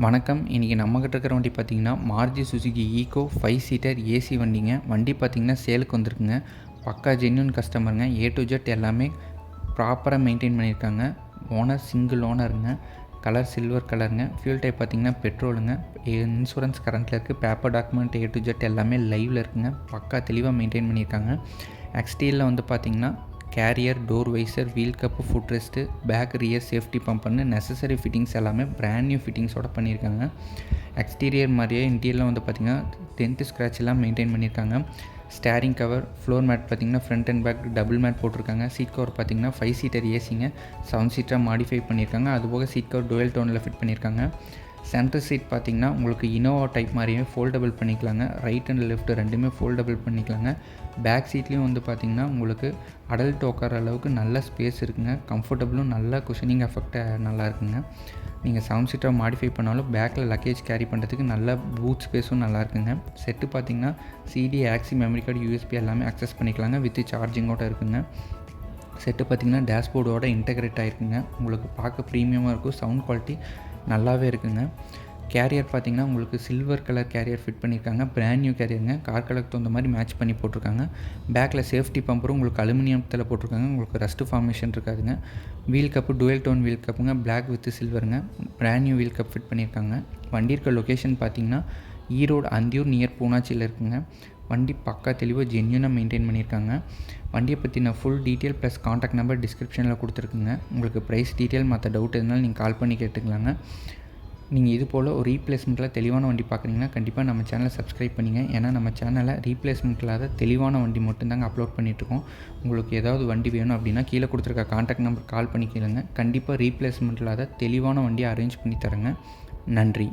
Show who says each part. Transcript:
Speaker 1: வணக்கம். இன்றைக்கி நம்மக்கிட்ட இருக்கிற வண்டி பார்த்திங்கன்னா Maruti Suzuki Eeco 5 seater AC வண்டிங்க. வண்டி பார்த்திங்கன்னா சேலுக்கு வந்திருக்குங்க. பக்கா ஜென்யூன் கஸ்டமருங்க. ஏ டு ஜெட் எல்லாமே ப்ராப்பராக மெயின்டைன் பண்ணியிருக்காங்க. ஓனர் சிங்கிள் ஓனருங்க. கலர் சில்வர் கலருங்க. ஃபியூல் டைப் பார்த்திங்கன்னா பெட்ரோலுங்க. இன்சூரன்ஸ் கரண்ட்டில் இருக்குது. Paper document A to Z எல்லாமே லைவில் இருக்குங்க. பக்கா தெளிவாக மெயின்டைன் பண்ணியிருக்காங்க. எக்ஸ்டீரியில் வந்து பார்த்திங்கன்னா carrier, door visor, wheel cup, foot rest, back rear safety பம்பர்னு நெசசரி ஃபிட்டிங்ஸ் எல்லாமே பிராண்ட் நியூ ஃபிட்டிங்ஸோடு பண்ணியிருக்காங்க. எக்ஸ்டீரியர் மாதிரியே இன்டீரியரில் வந்து பார்த்திங்கன்னா டென்ட் ஸ்க்ராட்ச் எல்லாம் மெயின்டைன் பண்ணியிருக்காங்க. ஸ்டேரிங் கவர், ஃப்ளோர் மேட் பார்த்திங்கன்னா front and back double mat போட்டிருக்காங்க. சீட் கவர் பார்த்திங்கன்னா 5 சீட்டர் ஏசிங்க. 7 சீட்டராக மாடிஃபை பண்ணியிருக்காங்க. அதுபோக சீட் கவர் டுவெல் டோனில் ஃபிட் பண்ணியிருக்காங்க. சென்டர் சீட் பார்த்திங்கன்னா உங்களுக்கு இனோவா டைப் மாதிரியே ஃபோல்டபுள் பண்ணிக்கலாங்க. ரைட் அண்ட் லெஃப்ட் ரெண்டுமே ஃபோல்டபுள் பண்ணிக்கலாங்க. பேக் சீட்லேயும் வந்து பார்த்திங்கன்னா உங்களுக்கு அடல்ட் உட்கார அளவுக்கு நல்ல ஸ்பேஸ் இருக்குங்க. கம்ஃபர்டபுளும் நல்ல குஷனிங் எஃபெக்ட் நல்லா இருக்குங்க. நீங்கள் 7 சீட்டராக மாடிஃபை பண்ணாலும் பேக்கில் லக்கேஜ் கேரி பண்ணுறதுக்கு நல்ல பூட் ஸ்பேஸும் நல்லா இருக்குங்க. செட்டு பார்த்திங்கன்னா சிடி, ஆக்சி, மெமரி கார்டு, யூஎஸ்பி எல்லாமே அக்சஸ் பண்ணிக்கலாங்க. வித் சார்ஜிங்கோட இருக்குங்க. செட்டு பார்த்திங்கன்னா டேஷ்போர்டோட இன்டெகிரேட் ஆகிருக்குங்க. உங்களுக்கு பார்க்க ப்ரீமியமாக இருக்கும். சவுண்ட் குவாலிட்டி நல்லாவே இருக்குங்க. கேரியர் பார்த்திங்கன்னா உங்களுக்கு சில்வர் கலர் கேரியர் ஃபிட் பண்ணியிருக்காங்க. பிராண்ட் நியூ கேரியருங்க. கார் கலருக்கு தகுந்த மாதிரி மேட்ச் பண்ணி போட்டிருக்காங்க. பேக்கில் சேஃப்டி பம்பரும் உங்களுக்கு அலுமினியத்தில் போட்டிருக்காங்க. உங்களுக்கு ரஸ்ட் ஃபார்மேஷன் இருக்காதுங்க. Wheel cup dual tone wheel கப்புங்க. பிளாக் வித் சில்வருங்க. Brand new wheel cup fit பண்ணியிருக்காங்க. வண்டி இருக்க லொக்கேஷன் பார்த்திங்கன்னா ஈரோடு அந்தியூர் நியர் பூனாச்சியில் இருக்குங்க. வண்டி பக்கா தெளிவாக ஜென்யூனாக மெயின்டைன் பண்ணியிருக்காங்க. வண்டியை பற்றின full detail plus contact number டிஸ்கிரிப்ஷனில் கொடுத்துருக்குங்க. உங்களுக்கு ப்ரைஸ் டீட்டெயில் மற்ற டவுட் இருந்தாலும் நீங்கள் கால் பண்ணி கேட்டுக்கலாங்க. நீங்கள் இது போல் ஒரு ரீப்ளேஸ்மெண்ட்டில் தெளிவான வண்டி பார்க்குறீங்கன்னா கண்டிப்பாக நம்ம சேனலை சப்ஸ்கிரைப் பண்ணிங்க. ஏன்னா நம்ம சேனலில் ரீப்ளேஸ்மெண்ட் இல்லாத தெளிவான வண்டி மட்டும்தாங்க அப்லோட் பண்ணிகிட்ருக்கோம். உங்களுக்கு ஏதாவது வண்டி வேணும் அப்படின்னா கீழே கொடுத்துருக்க காண்டாக்ட் நம்பர் கால் பண்ணி கேளுங்க. கண்டிப்பாக ரீப்ளேஸ்மெண்ட் இல்லாத தெளிவான வண்டியை அரேஞ்ச் பண்ணி தரேங்க. நன்றி.